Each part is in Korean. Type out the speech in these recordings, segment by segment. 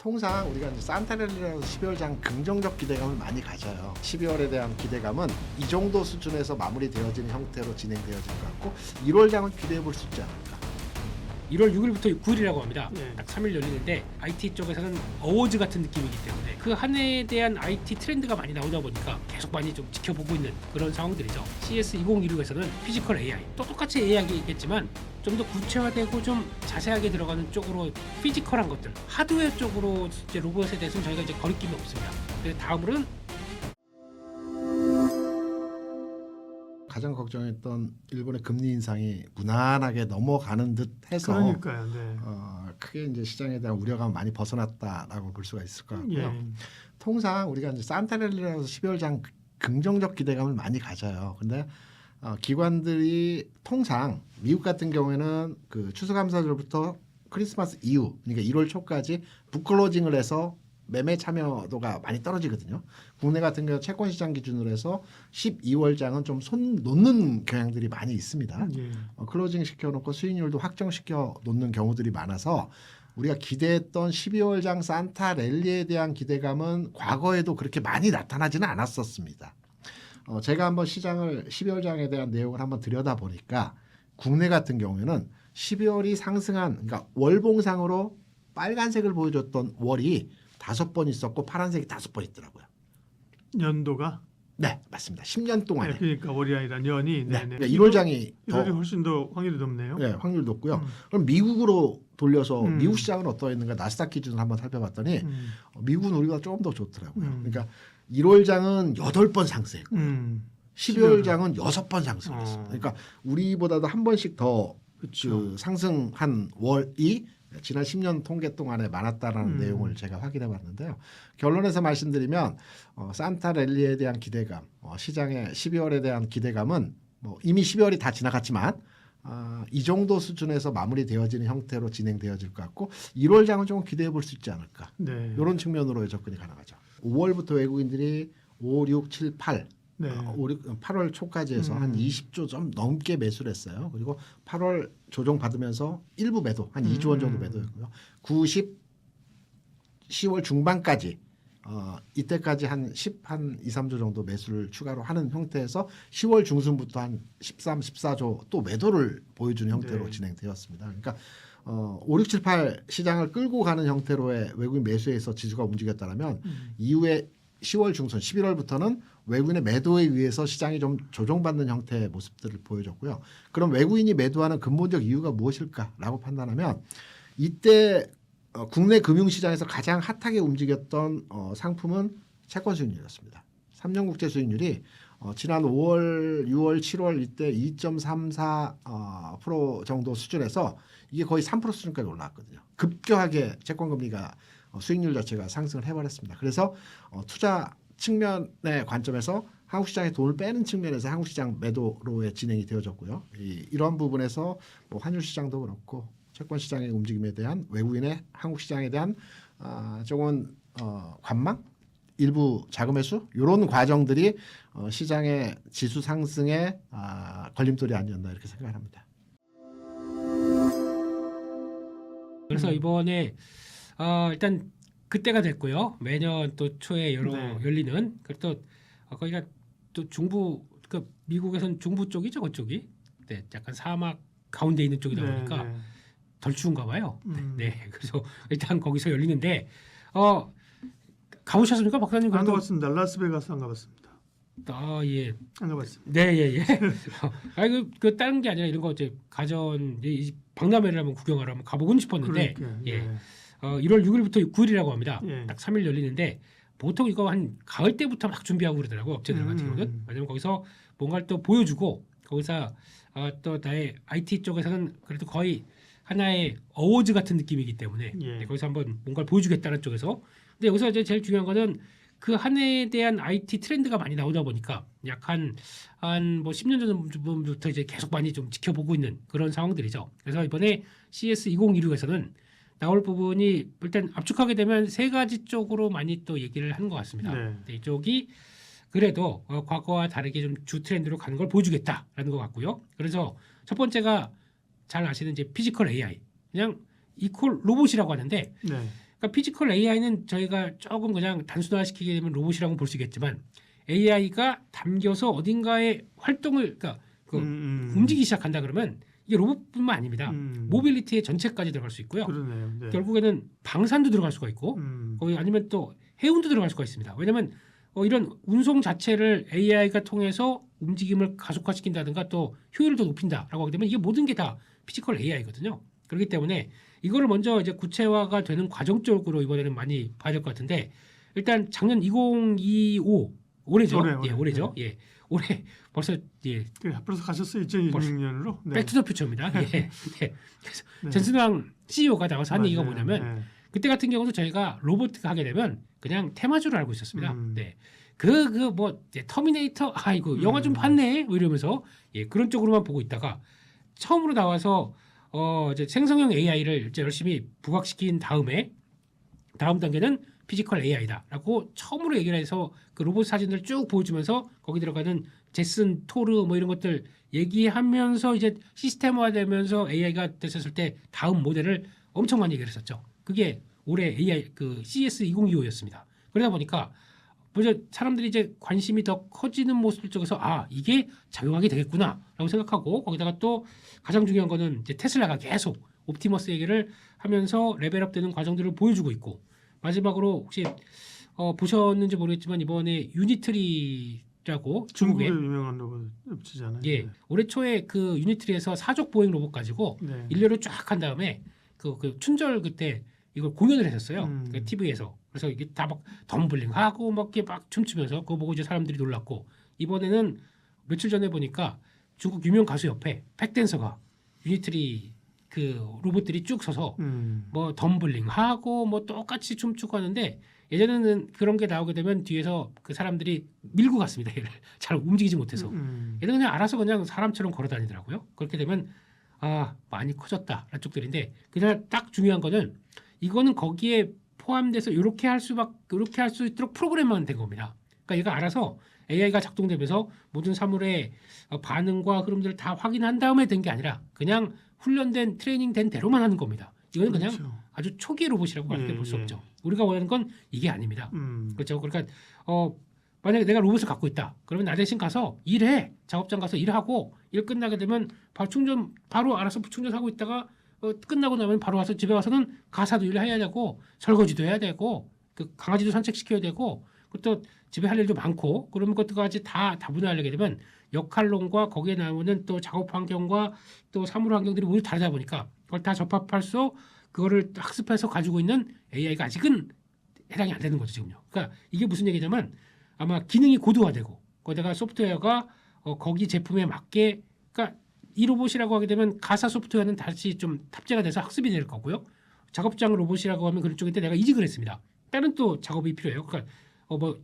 통상 우리가 이제 산타렐리라서 12월장 긍정적 기대감을 많이 가져요. 12월에 대한 기대감은 이 정도 수준에서 마무리되어지는 형태로 진행되어질 것 같고 1월장은 기대해 볼 수 있지 않을까. 1월 6일부터 9일이라고 합니다. 네. 딱 3일 열리는데 IT 쪽에서는 어워즈 같은 느낌이기 때문에 그 한 해에 대한 IT 트렌드가 많이 나오다 보니까 계속 많이 좀 지켜보고 있는 그런 상황들이죠. CS 2016에서는 피지컬 AI 또 똑같이 AI겠지만 좀 더 구체화되고 좀 자세하게 들어가는 쪽으로 피지컬한 것들 하드웨어 쪽으로 이제 로봇에 대해서는 저희가 이제 거리낌이 없습니다. 그래서 다음으로는 가장 걱정했던 일본의 금리 인상이 무난하게 넘어가는 듯해서 그러니까요. 네. 크게 이제 시장에 대한 우려가 많이 벗어났다라고 볼 수가 있을 것 같고요. 예. 통상 우리가 이제 산타렐리라서 12월장 긍정적 기대감을 많이 가져요. 근데 기관들이 통상 미국 같은 경우에는 그 추수감사절부터 크리스마스 이후 그러니까 1월 초까지 북클로징을 해서 매매 참여도가 많이 떨어지거든요. 국내 같은 경우 채권 시장 기준으로 해서 12월장은 좀 손 놓는 경향들이 많이 있습니다. 예. 클로징 시켜놓고 수익률도 확정시켜 놓는 경우들이 많아서 우리가 기대했던 12월장 산타 랠리에 대한 기대감은 과거에도 그렇게 많이 나타나지는 않았었습니다. 제가 한번 시장을 12월장에 대한 내용을 한번 들여다보니까 국내 같은 경우에는 12월이 상승한 그러니까 월봉상으로 빨간색을 보여줬던 월이 5번 있었고 파란색이 5번 있더라고요. 연도가 네, 맞습니다. 10년 동안에. 네, 그러니까 월이 아니라 년이. 네, 네네. 1월장이 1월이 훨씬 더 확률이 높네요. 네, 확률 높고요. 그럼 미국으로 돌려서 음. 미국 시장은 어떠했는가 나스닥 기준을 한번 살펴봤더니 미국은 우리가 조금 더 좋더라고요. 그러니까 1월장은 8번 상승했고 12월장은 6번 상승했어요. 그러니까 우리보다도 한 번씩 더 그렇죠. 상승한 월이 지난 10년 통계 동안에 많았다라는 내용을 제가 확인해 봤는데요. 결론에서 말씀드리면 산타 랠리에 대한 기대감, 시장의 12월에 대한 기대감은 뭐 이미 12월이 다 지나갔지만 이 정도 수준에서 마무리되어지는 형태로 진행되어질 것 같고 1월장은 조금 기대해 볼 수 있지 않을까. 네. 이런 측면으로 접근이 가능하죠. 5월부터 외국인들이 5, 6, 7, 8 네. 8월 초까지 해서 한 20조 좀 넘게 매수를 했어요. 그리고 8월 조정 받으면서 일부 매도 한 2조 원 정도 매도했고요. 9, 10, 10월 중반까지 이때까지 한 2, 3조 정도 매수를 추가로 하는 형태에서 10월 중순부터 한 13, 14조 또 매도를 보여주는 형태로 네. 진행되었습니다. 그러니까 5, 6, 7, 8 시장을 끌고 가는 형태로의 외국인 매수에서 지수가 움직였다면 이후에 10월 중순 11월부터는 외국인의 매도에 의해서 시장이 좀 조정받는 형태의 모습들을 보여줬고요. 그럼 외국인이 매도하는 근본적 이유가 무엇일까라고 판단하면 이때 국내 금융시장에서 가장 핫하게 움직였던 상품은 채권 수익률이었습니다. 3년 국채 수익률이 지난 5월, 6월, 7월 이때 2.34% 정도 수준에서 이게 거의 3% 수준까지 올라왔거든요. 급격하게 채권 금리가 수익률 자체가 상승을 해버렸습니다. 그래서 투자 측면의 관점에서 한국 시장에 돈을 빼는 측면에서 한국 시장 매도로의 진행이 되어졌고요. 이런 부분에서 뭐 환율 시장도 그렇고 채권 시장의 움직임에 대한 외국인의 한국 시장에 대한 조금 관망, 일부 자금 매수 이런 과정들이 시장의 지수 상승에 걸림돌이 아니었나 이렇게 생각합니다. 그래서 이번에 일단 그때가 됐고요. 매년 또 초에 네. 열리는 그또 거기가 또 중부 그 미국에선 중부 쪽이죠, 그쪽이. 네, 약간 사막 가운데 있는 쪽이다 보니까 네. 덜 추운가 봐요. 네, 그래서 일단 거기서 열리는데 가보셨습니까, 박사님? 안 그래도- 가봤습니다. 라스베가스 안 가봤습니다. 예. 안 가봤습니다. 네, 예. 아니 그 다른 게 아니라 이런 거 이제 가전 이 박람회를 한번 구경하러 한번 가보고 싶었는데 그러니까, 예. 네. 1월 6일부터 9일이라고 합니다. 예. 딱 3일 열리는데 보통 이거 한 가을 때부터 막 준비하고 그러더라고요. 업체들 같은 경우는. 왜냐면 거기서 뭔가를 또 보여주고 거기서 또 나의 IT 쪽에서는 그래도 거의 하나의 어워즈 같은 느낌이기 때문에 예. 네, 거기서 한번 뭔가를 보여주겠다는 쪽에서. 근데 여기서 이제 제일 중요한 거는 그 한 해에 대한 IT 트렌드가 많이 나오다 보니까 약 한 뭐 10년 전부터 이제 계속 많이 좀 지켜보고 있는 그런 상황들이죠. 그래서 이번에 CS 2016에서는 나올 부분이 일단 압축하게 되면 세 가지 쪽으로 많이 또 얘기를 하는 것 같습니다. 네. 근데 이쪽이 그래도 과거와 다르게 좀 주 트렌드로 가는 걸 보여주겠다라는 것 같고요. 그래서 첫 번째가 잘 아시는 이제 피지컬 AI, 그냥 이퀄 로봇이라고 하는데 네. 그러니까 피지컬 AI는 저희가 조금 그냥 단순화시키게 되면 로봇이라고 볼 수 있겠지만 AI가 담겨서 어딘가에 활동을 그러니까 움직이기 시작한다 그러면 이게 로봇뿐만 아닙니다. 모빌리티의 전체까지 들어갈 수 있고요. 그러네요. 네. 결국에는 방산도 들어갈 수가 있고 거기 아니면 또 해운도 들어갈 수가 있습니다. 왜냐하면 이런 운송 자체를 AI가 통해서 움직임을 가속화시킨다든가 또 효율을 더 높인다라고 하게 되면 이게 모든 게 다 피지컬 AI거든요. 그렇기 때문에 이거를 먼저 이제 구체화가 되는 과정 쪽으로 이번에는 많이 봐야 될 것 같은데 일단 작년 2025 올해죠. 올해, 예, 올해죠. 예, 올해 벌써 예, 벌써 가셨어요. 2026년으로. 네. 백투더퓨처입니다. 예. 네. 그래서 네. 전순왕 CEO가 나와서 한 얘기가 맞아요. 뭐냐면 네. 그때 같은 경우도 저희가 로보트가 하게 되면 그냥 테마주를 알고 있었습니다. 음. 네. 뭐 터미네이터 이거 영화 좀 봤네 뭐 이러면서 예, 그런 쪽으로만 보고 있다가 처음으로 나와서 이제 생성형 AI를 이제 열심히 부각시킨 다음에 다음 단계는 피지컬 AI다라고 처음으로 얘기를 해서 그 로봇 사진을 쭉 보여주면서 거기 들어가는 제슨 토르 뭐 이런 것들 얘기하면서 이제 시스템화되면서 AI가 됐었을 때 다음 모델을 엄청 많이 얘기를 했었죠. 그게 올해 AI 그 CES 2025였습니다. 그러다 보니까 먼저 사람들이 이제 관심이 더 커지는 모습 쪽에서 이게 작용하게 되겠구나라고 생각하고 거기다가 또 가장 중요한 거는 이제 테슬라가 계속 옵티머스 얘기를 하면서 레벨업되는 과정들을 보여주고 있고 마지막으로 혹시 보셨는지 모르겠지만 이번에 유니트리라고 중국의 중국의 유명한 로봇 업체잖아요. 예 네. 올해 초에 그 유니트리에서 사족 보행 로봇 가지고 네. 일렬로 쫙 한 다음에 그 춘절 그때 이걸 공연을 했었어요. 그 TV에서. 그래서 이게 다 막 덤블링하고 막 이렇게 막 춤추면서 그거 보고 이제 사람들이 놀랐고 이번에는 며칠 전에 보니까 중국 유명 가수 옆에 팩댄서가 유니트리 그 로봇들이 쭉 서서 뭐 덤블링하고 뭐 똑같이 춤추고 하는데 예전에는 그런 게 나오게 되면 뒤에서 그 사람들이 밀고 갔습니다. 얘를 잘 움직이지 못해서. 얘는 그냥 알아서 그냥 사람처럼 걸어 다니더라고요. 그렇게 되면 많이 커졌다라는 쪽들인데 그냥 딱 중요한 거는 이거는 거기에 포함돼서 이렇게 할 수 있도록 프로그램만 된 겁니다. 그러니까 얘가 알아서 AI가 작동되면서 모든 사물의 반응과 흐름들을 다 확인한 다음에 된 게 아니라 그냥 훈련된 트레이닝된 대로만 하는 겁니다. 이거는 그냥 그렇죠. 아주 초기 로봇이라고 예, 볼 수 예. 없죠. 우리가 원하는 건 이게 아닙니다. 그렇죠. 그러니까 만약에 내가 로봇을 갖고 있다. 그러면 나 대신 가서 일해. 작업장 가서 일하고 일 끝나게 되면 바로 알아서 충전하고 있다가 끝나고 나면 바로 와서 집에 와서는 가사도 일해야 되고 설거지도 해야 되고 그 강아지도 산책시켜야 되고 또 집에 할 일도 많고 그런 것들까지 다 다분화하게 되면 역할론과 거기에 나오는 또 작업 환경과 또 사물 환경들이 모두 다르다 보니까 그걸 다 접합할 수 그거를 학습해서 가지고 있는 AI가 아직은 해당이 안 되는 거죠 지금요. 그러니까 이게 무슨 얘기냐면 아마 기능이 고도화되고 거기다가 소프트웨어가 거기 제품에 맞게 그러니까 이 로봇이라고 하게 되면 가사 소프트웨어는 다시 좀 탑재가 돼서 학습이 될 거고요. 작업장 로봇이라고 하면 그런 쪽인데 내가 이직을 했습니다. 다른 또 작업이 필요해요. 그러니까 뭐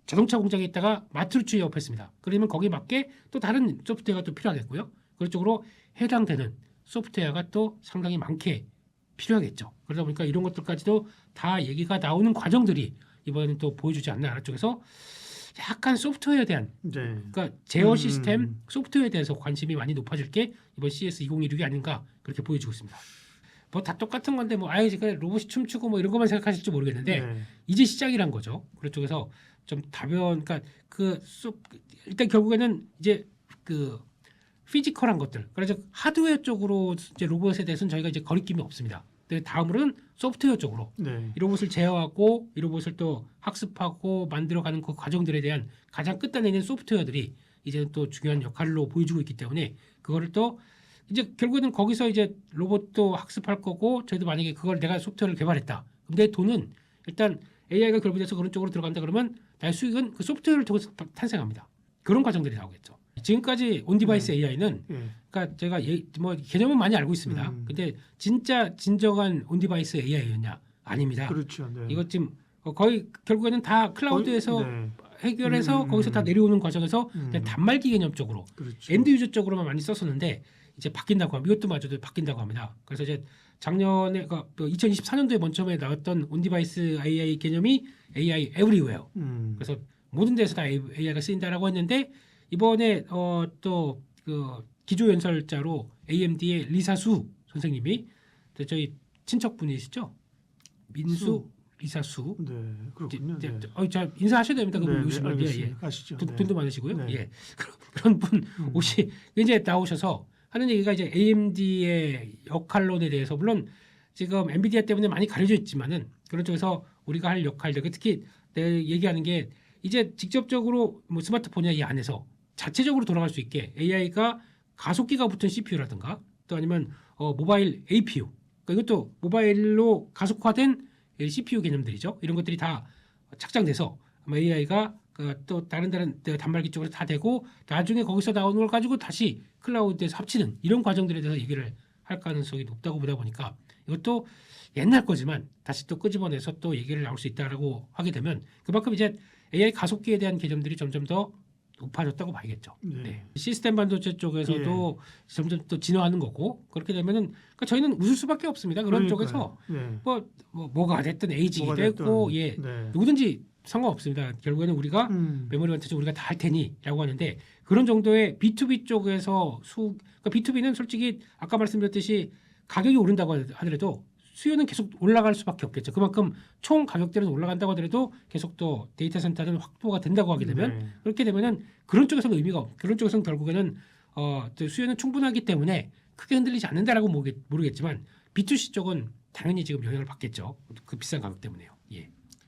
자동차 공장에 있다가 마트루치 옆했습니다. 그러면 거기에 맞게 또 다른 소프트웨어가 또 필요하겠고요. 그런 쪽으로 해당되는 소프트웨어가 또 상당히 많게 필요하겠죠. 그러다 보니까 이런 것들까지도 다 얘기가 나오는 과정들이 이번에는 또 보여주지 않나 쪽에서 약간 소프트웨어에 대한 네. 그러니까 제어 시스템 소프트웨어에 대해서 관심이 많이 높아질 게 이번 CS 2016이 아닌가 그렇게 보여지고 있습니다. 뭐 다 똑같은 건데 뭐 지금 로봇이 춤추고 뭐 이런 것만 생각하실지 모르겠는데 네. 이제 시작이란 거죠. 그런 쪽에서 좀 그러니까 일단 결국에는 이제 그 피지컬한 것들 그래서 하드웨어 쪽으로 이제 로봇에 대해서는 저희가 이제 거리낌이 없습니다. 근데 다음으로는 소프트웨어 쪽으로 네. 이 로봇을 제어하고 이 로봇을 또 학습하고 만들어가는 그 과정들에 대한 가장 끝단에 있는 소프트웨어들이 이제는 또 중요한 역할로 보여주고 있기 때문에 그거를 또 이제 결국에는 거기서 이제 로봇도 학습할 거고 저희도 만약에 그걸 내가 소프트웨어를 개발했다. 그럼 내 돈은 일단 AI가 결부돼서 그런 쪽으로 들어간다 그러면 나의 수익은 그 소프트웨어를 통해서 탄생합니다. 그런 과정들이 나오겠죠. 지금까지 온디바이스 AI는 네. 그러니까 제가 뭐 개념은 많이 알고 있습니다. 근데 진짜 진정한 온디바이스 AI였냐? 아닙니다. 그렇죠. 네. 이것 지금 거의 결국에는 다 클라우드에서 네. 해결해서 거기서 다 내려오는 과정에서 그냥 단말기 개념적으로 그렇죠. 엔드 유저 쪽으로만 많이 썼었는데 이제 바뀐다고 합니다. 이것도 마저도 바뀐다고 합니다. 그래서 이제 작년에 2024년도에 먼 처음에 나왔던 온디바이스 AI 개념이 AI 에브리웨어. 그래서 모든 데서 다 AI가 쓰인다라고 했는데 이번에 또 그 기조 연설자로 AMD의 리사수 선생님이 저희 친척분이시죠? 민수 이사수. 네, 그렇군요. 네. 자 인사하셔야 됩니다. 그분 네, 오시면 알겠습니다. 가시죠. 네. 돈도 많으시고요. 네. 예. 그런 분 음. 옷이 이제 나오셔서 하는 얘기가 이제 AMD의 역할론에 대해서 물론 지금 엔비디아 때문에 많이 가려져 있지만은 그런 쪽에서 우리가 할 역할들 특히 내가 얘기하는 게 이제 직접적으로 뭐 스마트폰이나 이 안에서 자체적으로 돌아갈 수 있게 AI가 가속기가 붙은 CPU라든가 또 아니면 모바일 APU 그러니까 이것도 모바일로 가속화된 CPU 개념들이죠. 이런 것들이 다 착장돼서 아마 AI가 또 다른 단말기 쪽으로 다 되고 나중에 거기서 나오는 걸 가지고 다시 클라우드에서 합치는 이런 과정들에 대해서 얘기를 할 가능성이 높다고 보다 보니까 이것도 옛날 거지만 다시 또 끄집어내서 또 얘기를 나올 수 있다라고 하게 되면 그만큼 이제 AI 가속기에 대한 개념들이 점점 더 높아졌다고 봐야겠죠. 네. 네. 시스템 반도체 쪽에서도 점점 또 진화하는 거고 그렇게 되면은 그러니까 저희는 웃을 수밖에 없습니다. 그런 그러니까요. 쪽에서 네. 뭐가 됐든 에이징이 뭐가 되고 됐든, 예 네. 누구든지 상관없습니다. 결국에는 우리가 메모리 반도체 우리가 다 할 테니라고 하는데 그런 정도의 B2B 쪽에서 그러니까 B2B는 솔직히 아까 말씀드렸듯이 가격이 오른다고 하더라도 수요는 계속 올라갈 수밖에 없겠죠. 그만큼 총 가격대는 올라간다고 하더라도 계속 또 데이터 센터는 확보가 된다고 하게 되면 네. 그렇게 되면은 그런 쪽에서는 의미가 그런 쪽에서는 결국에는 또 수요는 충분하기 때문에 크게 흔들리지 않는다라고 모르겠지만 B2C 쪽은 당연히 지금 영향을 받겠죠. 그 비싼 가격 때문에요.